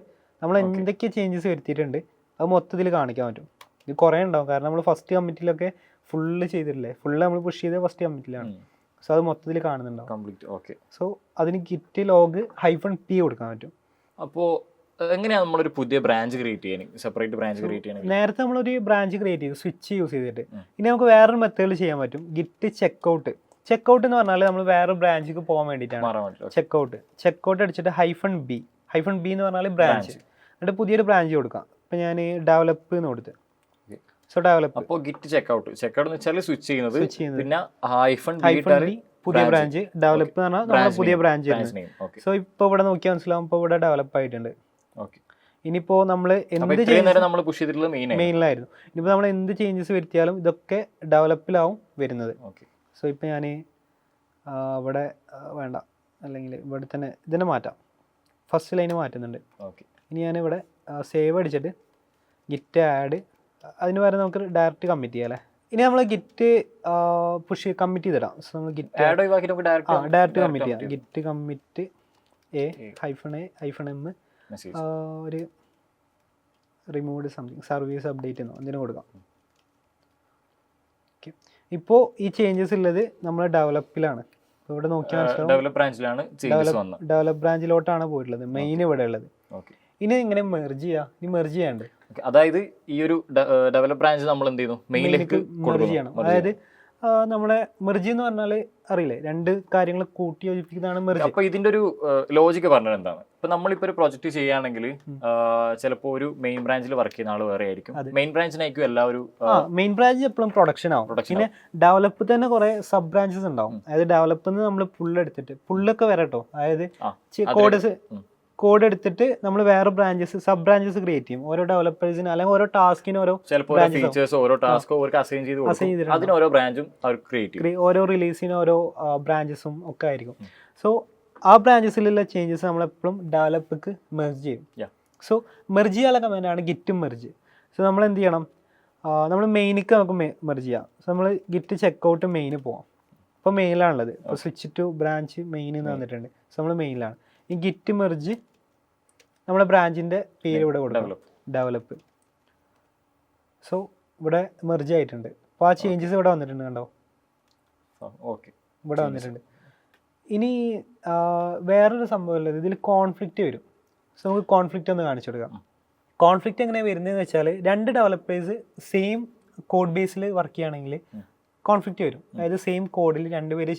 നമ്മൾ എന്തൊക്കെ ചേഞ്ചസ് വരുത്തിയിട്ടുണ്ട് അത് മൊത്തത്തിൽ കാണിക്കാൻ പറ്റും. ഇത് കുറേ ഉണ്ടാവും, കാരണം നമ്മൾ ഫസ്റ്റ് കമ്മിറ്റിലൊക്കെ ഫുള്ള് ചെയ്തിട്ടില്ലേ, ഫുള്ള് നമ്മൾ പുഷ് ചെയ്ത് ഫസ്റ്റ് കമ്മിറ്റിലാണ്. സോ അത് മൊത്തത്തിൽ കാണുന്നുണ്ടാവും കംപ്ലീറ്റ്. ഓക്കെ. സോ അതിന് ഗിറ്റ് ലോഗ് -p കൊടുക്കാൻ പറ്റും. അപ്പോൾ എങ്ങനെയാണ് നമ്മളൊരു പുതിയ ബ്രാഞ്ച് ക്രിയേറ്റ് ചെയ്യാൻ, സെപ്പറേറ്റ് ബ്രാഞ്ച് ക്രിയേറ്റ് ചെയ്യാൻ? നേരത്തെ നമ്മളൊരു ബ്രാഞ്ച് ക്രിയേറ്റ് ചെയ്തു സ്വിച്ച് യൂസ് ചെയ്തിട്ട്. ഇനി നമുക്ക് വേറൊരു മെത്തേഡിൽ ചെയ്യാൻ പറ്റും. ഗിറ്റ് ചെക്കൗട്ട് എന്ന് പറഞ്ഞാൽ നമ്മൾ വേറെ ബ്രാഞ്ചിക്ക് പോകാൻ വേണ്ടിയിട്ടാണ്. ചെക്കൗട്ട് അടിച്ചിട്ട് -b എന്ന് പറഞ്ഞാൽ ബ്രാഞ്ച്, എന്നിട്ട് പുതിയൊരു ബ്രാഞ്ച് കൊടുക്കാം. ഇപ്പം ഞാൻ ഡെവലപ്പ് എന്ന് കൊടുത്ത്, സോ ഡെവലപ്പ്. അപ്പോൾ ഗിറ്റ് ചെക്കൗട്ട് എന്ന് വെച്ചാൽ സ്വിച്ച് ചെയ്യുന്നത്, പിന്നെ പുതിയ ബ്രാഞ്ച് ഡെവലപ്പ് എന്ന് പറഞ്ഞാൽ നമ്മുടെ പുതിയ ബ്രാഞ്ച്. സോ ഇപ്പോൾ ഇവിടെ നോക്കിയാൽ മനസ്സിലാവും, ഇപ്പോൾ ഇവിടെ ഡെവലപ്പ് ആയിട്ടുണ്ട്. ഇനിയിപ്പോൾ നമ്മൾ മെയിനിലായിരുന്നു, ഇനിയിപ്പോൾ നമ്മൾ എന്ത് ചേഞ്ചസ് വരുത്തിയാലും ഇതൊക്കെ ഡെവലപ്പിലാവും വരുന്നത്. സോ ഇപ്പം ഞാൻ ഇവിടെ വേണ്ട, അല്ലെങ്കിൽ ഇവിടെ തന്നെ ഇതിനെ മാറ്റാം, ഫസ്റ്റ് ലൈന് മാറ്റുന്നുണ്ട്. ഇനി ഞാനിവിടെ സേവ് അടിച്ചിട്ട് ഗിറ്റ് ആഡ്, അതിന് പകരം നമുക്ക് ഡയറക്റ്റ് കമ്മിറ്റ് ചെയ്യാം അല്ലേ. ഇനി നമ്മൾ ഗിറ്റ് പുഷ് കമ്മിറ്റ് ചെയ്തിടാം. സോ നമ്മൾ ഗിറ്റ് ഡയറക്റ്റ് കമ്മിറ്റ് ചെയ്യാം. ഗിറ്റ് കമ്മിറ്റ് -a-m ഒരു റിമൂവ് സംതിങ് സർവീസ് അപ്ഡേറ്റ് എന്നോ എന്തിനും കൊടുക്കാം. ഓക്കെ. ഇപ്പോൾ ഈ ചേഞ്ചസ് ഉള്ളത് നമ്മൾ ഡെവലപ്പിലാണ്. ഇവിടെ നോക്കിയാൽ ഡെവലപ്പ് ബ്രാഞ്ചിലോട്ടാണ് പോയിട്ടുള്ളത്, മെയിൻ ഇവിടെ ഉള്ളത്. ഇനി ഇങ്ങനെ മെർജ് ചെയ്യാം. ഇനി മെർജ് ചെയ്യാണ്ട്, അതായത് ഈ ഒരു ഡെവലപ്പ് ബ്രാഞ്ച് നമ്മൾ എന്ത് ചെയ്യുന്നു, മെയിനിലേക്ക് മെർജ് ചെയ്യണം. അതായത് നമ്മളെ മെർജ് എന്ന് പറഞ്ഞാൽ അറിയില്ലേ, രണ്ട് കാര്യങ്ങൾ കൂട്ടി യോജിപ്പിക്കുന്നതാണ് മെർജ്. അപ്പോൾ ഇതിന്റെ ഒരു ലോജിക്ക് പറഞ്ഞത് എന്താണ്? ഇപ്പൊ നമ്മളിപ്പോൾ ഒരു പ്രൊജക്ട് ചെയ്യുകയാണെങ്കിൽ ചിലപ്പോൾ ഒരു മെയിൻ ബ്രാഞ്ചിൽ വർക്ക് ചെയ്യുന്ന ആൾ വേറെ ആയിരിക്കും, മെയിൻ ബ്രാഞ്ചിനായിരിക്കും എല്ലാവരും. മെയിൻ ബ്രാഞ്ച് എപ്പോഴും പ്രൊഡക്ഷൻ ആവും. പിന്നെ ഡെവലപ്പ് തന്നെ കുറെ സബ് ബ്രാഞ്ചസ് ഉണ്ടാവും. അതായത് ഡെവലപ്പ് നമ്മൾ പുള്ളെടുത്തിട്ട് പുള്ളൊക്കെ വരട്ടോ, അതായത് കോഡ് എടുത്തിട്ട് നമ്മൾ വേറെ ബ്രാഞ്ചസ് സബ് ബ്രാഞ്ചസ് ക്രിയേറ്റ് ചെയ്യും. ഓരോ ഡെവലപ്പേഴ്സിന് അല്ലെങ്കിൽ ഓരോ ടാസ്കിന് ഓരോ ഓരോ റിലീസിന് ഓരോ ബ്രാഞ്ചസും ഒക്കെ ആയിരിക്കും. സോ ആ ബ്രാഞ്ചസിലുള്ള ചേഞ്ചസ് നമ്മളെപ്പോഴും ഡെവലപ്പിക്ക് മെർജ് ചെയ്യും. സോ മെർജ് ചെയ്യാനുള്ള കമാൻഡാണ് ഗിറ്റ് മെർജ്. സോ നമ്മൾ എന്ത് ചെയ്യണം, നമ്മൾ മെയിനിക്ക് നമുക്ക് മെർജ് ചെയ്യാം. സോ നമ്മൾ ഗിറ്റ് ചെക്കൗട്ട് മെയിന് പോവാം. ഇപ്പോൾ മെയിലാണുള്ളത്, ഇപ്പോൾ സ്വിച്ച് ടു ബ്രാഞ്ച് മെയിൻ എന്ന് വന്നിട്ടുണ്ട്. സോ നമ്മൾ മെയിലാണ്. ഈ ഗിറ്റ് മെർജ് നമ്മുടെ ബ്രാഞ്ചിൻ്റെ പേര് ഇവിടെ കൊടുക്കണം, ഡെവലപ്പ്. സോ ഇവിടെ മെർജ് ആയിട്ടുണ്ട്. അപ്പോൾ ആ ചേഞ്ചസ് ഇവിടെ വന്നിട്ടുണ്ട്, കണ്ടോ? ഓക്കെ, ഇവിടെ വന്നിട്ടുണ്ട്. ഇനി വേറൊരു സംഭവം ഉള്ളത്, ഇതിൽ കോൺഫ്ലിക്റ്റ് വരും. സോ നമുക്ക് കോൺഫ്ലിക്റ്റ് ഒന്ന് കാണിച്ചു കൊടുക്കാം. കോൺഫ്ലിക്റ്റ് എങ്ങനെയാണ് വരുന്നതെന്ന് വെച്ചാൽ, രണ്ട് ഡെവലപ്പേഴ്സ് സെയിം കോഡ് ബേസിൽ വർക്ക് ചെയ്യുകയാണെങ്കിൽ കോൺഫ്ലിക്റ്റ് വരും. അതായത് സെയിം കോഡിൽ രണ്ടുപേര്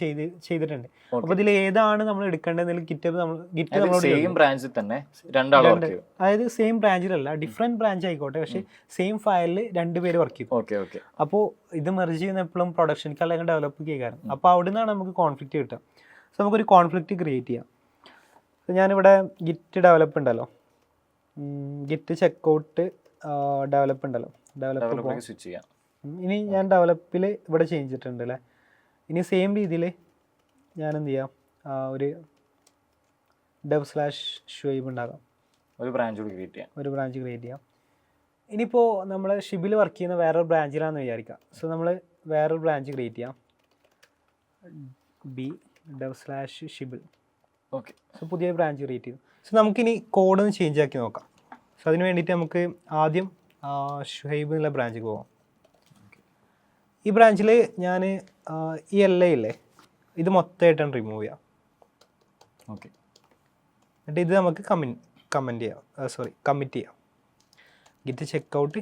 ചെയ്തിട്ടുണ്ട്. അപ്പോൾ ഇതിൽ ഏതാണ് നമ്മൾ എടുക്കേണ്ടതെന്ന് അതായത് സെയിം ബ്രാഞ്ചിലല്ല, ഡിഫറെന്റ് ബ്രാഞ്ച് ആയിക്കോട്ടെ, പക്ഷേ സെയിം ഫയലിൽ രണ്ടുപേര് വർക്ക് ചെയ്യും. അപ്പോൾ ഇത് മെർജ് ചെയ്യുന്ന എപ്പോഴും പ്രൊഡക്ഷനിക്ക് അല്ലെങ്കിൽ ഡെവലപ്പ് ചെയ്യാറ്. അപ്പോൾ അവിടെ നിന്നാണ് നമുക്ക് കോൺഫ്ലിക്റ്റ് കിട്ടുക. സോ നമുക്കൊരു കോൺഫ്ലിക്റ്റ് ക്രിയേറ്റ് ചെയ്യാം. ഞാനിവിടെ ഗിറ്റ് ഡെവലപ്പ് ഉണ്ടല്ലോ, ഗിറ്റ് ചെക്കൗട്ട് ഡെവലപ്പ് ഉണ്ടല്ലോ, ഡെവലപ്പ് സ്വിച്ച് ചെയ്യാം. ഇനി ഞാൻ ഡെവലപ്പിൽ ഇവിടെ ചേഞ്ച് ചെയ്തിട്ടുണ്ട് അല്ലേ. ഇനി സെയിം രീതിയിൽ ഞാൻ എന്ത് ചെയ്യാം, ഒരു dev/Shoaib ഉണ്ടാകാം, ഒരു ബ്രാഞ്ച് ക്രിയേറ്റ് ചെയ്യാം. ഇനിയിപ്പോൾ നമ്മൾ ഷിബിൽ വർക്ക് ചെയ്യുന്ന വേറൊരു ബ്രാഞ്ചിലാണെന്ന് വിചാരിക്കാം. സോ നമ്മൾ വേറൊരു ബ്രാഞ്ച് ക്രിയേറ്റ് ചെയ്യാം, dev/Shibl. ഓക്കെ. സോ പുതിയ ബ്രാഞ്ച് ക്രിയേറ്റ് ചെയ്തു. സോ നമുക്കിനി കോഡ് ഒന്ന് ചേഞ്ച് ആക്കി നോക്കാം. സോ അതിന് വേണ്ടിയിട്ട് നമുക്ക് ആദ്യം ഷുഹൈബ് എന്നുള്ള ബ്രാഞ്ചിൽ പോകാം. ഈ ബ്രാഞ്ചിൽ ഞാൻ ഈ LA ഇല്ലേ, ഇത് മൊത്തമായിട്ടാണ് റിമൂവ് ചെയ്യാം. ഓക്കെ. എന്നിട്ട് ഇത് നമുക്ക് കമ്മിറ്റ് ചെയ്യാം. ഗിറ്റ് ചെക്കൗട്ട്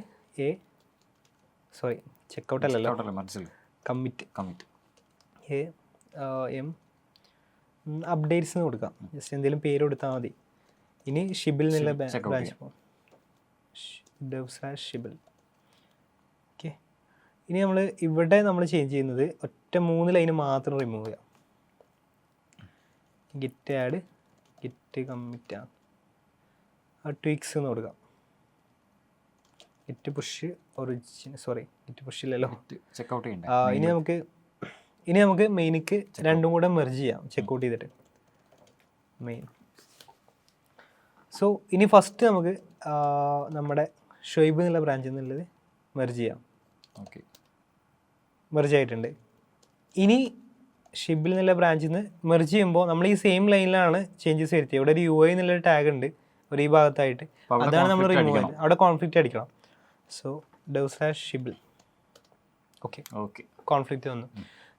ചെക്കൗട്ട് അല്ലല്ലോ, കമ്മിറ്റ് അപ്ഡേറ്റ്സ് എന്ന് കൊടുക്കാം. ജസ്റ്റ് എന്തെങ്കിലും പേര് കൊടുത്താൽ മതി. ഇനി ഷിബിൽ എന്നുള്ള ബ്രാഞ്ച് പോകും, dev/Shibl. ഓക്കെ. ഇനി ഇവിടെ നമ്മൾ ചേഞ്ച് ചെയ്യുന്നത് ഒറ്റ 3 ലൈന് മാത്രം റിമൂവ് ചെയ്യാം. Git add, git commit twigs എന്ന് കൊടുക്കാം. ഗിറ്റ് പുഷ് ഗിറ്റ് പുഷ് ഇല്ലല്ലോ, ചെക്കൗട്ട് ചെയ്യണ്ട. ഇനി നമുക്ക് മെയിനിക്ക് രണ്ടും കൂടെ മെർജ് ചെയ്യാം, ചെക്കൗട്ട് ചെയ്തിട്ട് മെയിൻ. സോ ഇനി ഫസ്റ്റ് നമുക്ക് നമ്മുടെ ഷുഹൈബ് എന്നുള്ള ബ്രാഞ്ചിൽ നിന്നുള്ളത് മെർജ് ചെയ്യാം. ഓക്കെ, മെർജ് ആയിട്ടുണ്ട്. ഇനി ഷിബിൽ എന്നുള്ള ബ്രാഞ്ചിൽ നിന്ന് മെർജ് ചെയ്യുമ്പോൾ നമ്മൾ ഈ സെയിം ലൈനിലാണ് ചേഞ്ചസ് വരുത്തിയത്. ഇവിടെ ഒരു UI എന്നുള്ളൊരു ടാഗ് ഉണ്ട് ഒരു ഈ ഭാഗത്തായിട്ട്, അതാണ് നമ്മൾ റിമൂവ് ചെയ്യുന്നത്. അവിടെ കോൺഫ്ലിക്റ്റ് അടിക്കണം. സോ /ഷിബിൽ ഓക്കെ കോൺഫ്ലിക്റ്റ് വന്നു.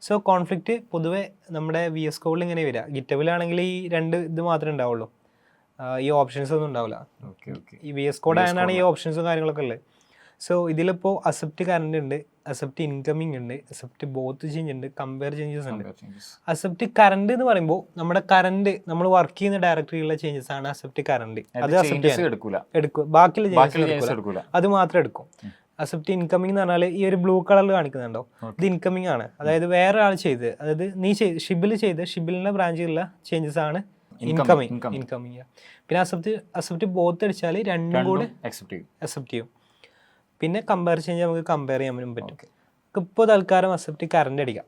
സോ കോൺഫ്ലിക്റ്റ് പൊതുവെ നമ്മുടെ VS കോഡിൽ ഇങ്ങനെ വരിക. ഗിറ്റബിലാണെങ്കിൽ ഈ 2 ഇത് മാത്രമേ ഉണ്ടാവുള്ളൂ, ഈ ഓപ്ഷൻസ് ഒന്നും ഉണ്ടാവില്ല. ഈ VS കോഡ് ആയതാണ് ഈ ഓപ്ഷൻസും കാര്യങ്ങളൊക്കെ ഉള്ളത്. സോ ഇതിലിപ്പോൾ അക്സെപ്റ്റ് കറണ്ട് ഉണ്ട്, അക്സെപ്റ്റ് ഇൻകമിങ് ഉണ്ട്, അക്സെപ്റ്റ് ബോത്ത് ചേഞ്ച് ഉണ്ട്, കമ്പയർ ചേഞ്ചസ് ഉണ്ട്. അക്സെപ്റ്റ് കറണ്ട് എന്ന് പറയുമ്പോൾ നമ്മുടെ കറണ്ട് നമ്മൾ വർക്ക് ചെയ്യുന്ന ഡയറക്ടറിയിലുള്ള ചേഞ്ചസ് ആണ് അക്സെപ്റ്റ് കറണ്ട്. അത് അക്സെപ്റ്റ് എടുക്കും, ബാക്കിയുള്ള ചേഞ്ചസ് എടുക്കില്ല, അത് മാത്രം എടുക്കും. അക്സെപ്റ്റ് ഇൻകമിങ് എന്ന് പറഞ്ഞാൽ ഈ ഒരു ബ്ലൂ കളറിൽ കാണിക്കുന്നുണ്ടോ, ഇത് ഇൻകമിങ് ആണ്. അതായത് വേറെ ആൾ ചെയ്ത്, അതായത് നീ ഷിബിലിന്റെ ബ്രാഞ്ചിലുള്ള ചേഞ്ചസ് ആണ് ഇൻകമിങ്. പിന്നെ അക്സെപ്റ്റ് ബോത്ത് അടിച്ചാൽ രണ്ടും കൂടെ അക്സെപ്റ്റ് ചെയ്യും. പിന്നെ കമ്പയർ ചേഞ്ച് നമുക്ക് കമ്പയർ ചെയ്യാൻ പറ്റും. ഇപ്പോൾ തൽക്കാലം അക്സെപ്റ്റ് കറണ്ട് അടിക്കാം,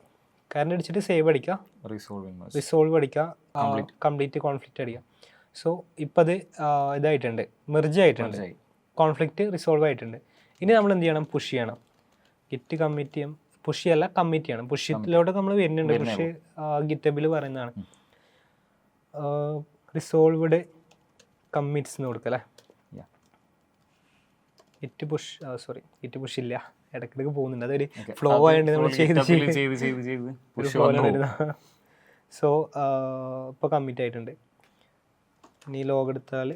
കറണ്ട് അടിച്ചിട്ട് സേവ് അടിക്കാം, റിസോൾവ് അടിക്കാം, കംപ്ലീറ്റ് കോൺഫ്ലിക്റ്റ് അടിക്കാം. സോ ഇപ്പം അത് ഇതായിട്ടുണ്ട്, മെർജ് ആയിട്ടുണ്ട്, കോൺഫ്ലിക്റ്റ് റിസോൾവ് ആയിട്ടുണ്ട്. ഇനി നമ്മൾ എന്ത് ചെയ്യണം, പുഷ് ചെയ്യണം. ഗിറ്റ് കമ്മിറ്റ് ചെയ്യും, പുഷ് ചെയ്യല്ല കമ്മിറ്റ് ചെയ്യണം. പുഷിലോട്ട് നമ്മൾ വരുന്നുണ്ട്, പുഷ് ഗിറ്റബിൽ പറയുന്നതാണ്. റിസോൾവ്ഡ് കമ്മിറ്റ്സ് എന്ന് കൊടുക്കുക അല്ലേ. ഗിറ്റ് പുഷ് ഇല്ല, ഇടയ്ക്കിടയ്ക്ക് പോകുന്നുണ്ട്, അതൊരു ഫ്ലോ ആയതുകൊണ്ട് നമ്മൾ ചെയ്ത്. സോ ഇപ്പോൾ കമ്മിറ്റ് ആയിട്ടുണ്ട്. ഇനി ലോഗ് എടുത്താൽ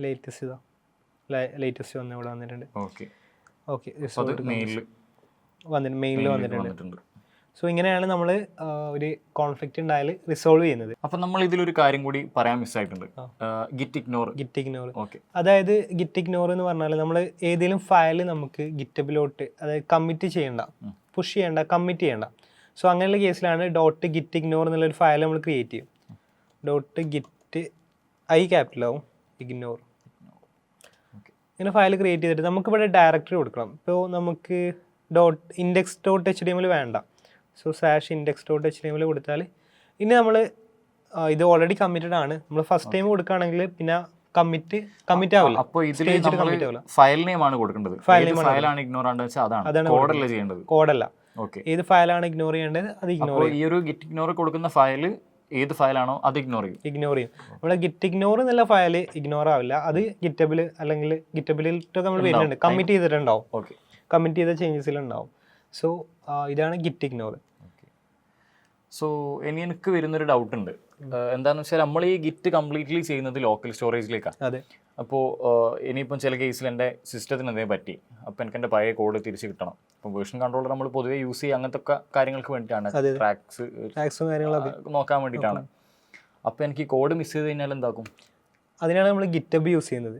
ലേറ്റസ്റ്റ് വന്ന് ഇവിടെ വന്നിട്ടുണ്ട്. മെയിലിൽ വന്നിട്ടുണ്ട്. സോ ഇങ്ങനെയാണ് നമ്മൾ ഒരു കോൺഫ്ലിക്റ്റ് ഉണ്ടായാൽ റിസോൾവ് ചെയ്യുന്നത്. അപ്പം നമ്മൾ ഇതിലൊരു കാര്യം കൂടി പറയാൻ മിസ്സായിട്ടുണ്ട്, ഗിറ്റ് ഇഗ്നോർ. അതായത് ഗിറ്റ് ഇഗ്നോർ എന്ന് പറഞ്ഞാൽ നമ്മൾ ഏതെങ്കിലും ഫയൽ നമുക്ക് ഗിറ്റബിലോട്ട്, അതായത് കമ്മിറ്റ് ചെയ്യണ്ട, പുഷ് ചെയ്യണ്ട, കമ്മിറ്റ് ചെയ്യണ്ട. സോ അങ്ങനെയുള്ള കേസിലാണ് .git ignore എന്നുള്ളൊരു ഫയൽ നമ്മൾ ക്രിയേറ്റ് ചെയ്യും. .git I ക്യാപിറ്റലാവും, ഇഗ്നോർ. ഇങ്ങനെ ഫയൽ ക്രിയേറ്റ് ചെയ്തിട്ട് നമുക്കിവിടെ ഡയറക്ടറി കൊടുക്കണം. ഇപ്പോൾ നമുക്ക് index.html വേണ്ട. സോ /index.html കൊടുത്താൽ ഇനി നമ്മൾ ഇത് ഓൾറെഡി കമ്മിറ്റഡ് ആണ്, നമ്മൾ ഫസ്റ്റ് ടൈം കൊടുക്കുകയാണെങ്കിൽ പിന്നെ കമ്മിറ്റ് ആവില്ല. അപ്പോൾ ഇതിൽ ഫയൽ നെയിം ആണ് കൊടുക്കേണ്ടത്. ഫയലാണ് ഇഗ്നോർ ചെയ്യേണ്ടത്, കോഡല്ല. ഏത് ഫയലാണ് ഇഗ്നോർ ചെയ്യേണ്ടത് അത് ഇഗ്നോർ ചെയ്യും. ഈ ഒരു ഗിറ്റ് ഇഗ്നോർ കൊടുക്കുന്ന ഫയൽ ഏത് ഫയലാണോ അത് ഇഗ്നോർ ചെയ്യും. നമ്മുടെ ഗിറ്റ് ഇഗ്നോർ എന്നുള്ള ഫയൽ ഇഗ്നോർ ആവില്ല, അത് ഗിറ്റബിൾ അല്ലെങ്കിൽ ഗിറ്റബിളിലൊക്കെ നമ്മൾ വരുന്നുണ്ട്, കമ്മിറ്റ് ചെയ്തിട്ടുണ്ടാവും, കമ്മിറ്റ് ചെയ്ത ചേഞ്ചസിലുണ്ടാവും. സോ ഇതാണ് ഗിറ്റ് ഇഗ്നോർ. സോ ഇനി എനിക്ക് വരുന്നൊരു ഡൗട്ട് ഉണ്ട്, എന്താണെന്ന് വെച്ചാൽ നമ്മൾ ഈ ഗിറ്റ് കംപ്ലീറ്റ്ലി ചെയ്യുന്നത് ലോക്കൽ സ്റ്റോറേജിലേക്കാണ്. അതെ. അപ്പോൾ ഇനിയിപ്പം ചില കേസിൽ എൻ്റെ സിസ്റ്റത്തിന് എന്തെങ്കിലും പറ്റി, അപ്പോൾ എനിക്ക് എൻ്റെ പഴയ കോഡ് തിരിച്ച് കിട്ടണം. ഇപ്പം വേർഷൻ കൺട്രോളർ നമ്മൾ പൊതുവേ യൂസ് ചെയ്യുക അങ്ങനത്തെ ഒക്കെ കാര്യങ്ങൾക്ക് വേണ്ടിയിട്ടാണ്, ട്രാക്സും കാര്യങ്ങളൊക്കെ നോക്കാൻ വേണ്ടിയിട്ടാണ്. അപ്പോൾ എനിക്ക് കോഡ് മിസ് ചെയ്ത് കഴിഞ്ഞാൽ എന്താക്കും? അതിനാണ് നമ്മൾ ഗിറ്റബ് യൂസ് ചെയ്യുന്നത്.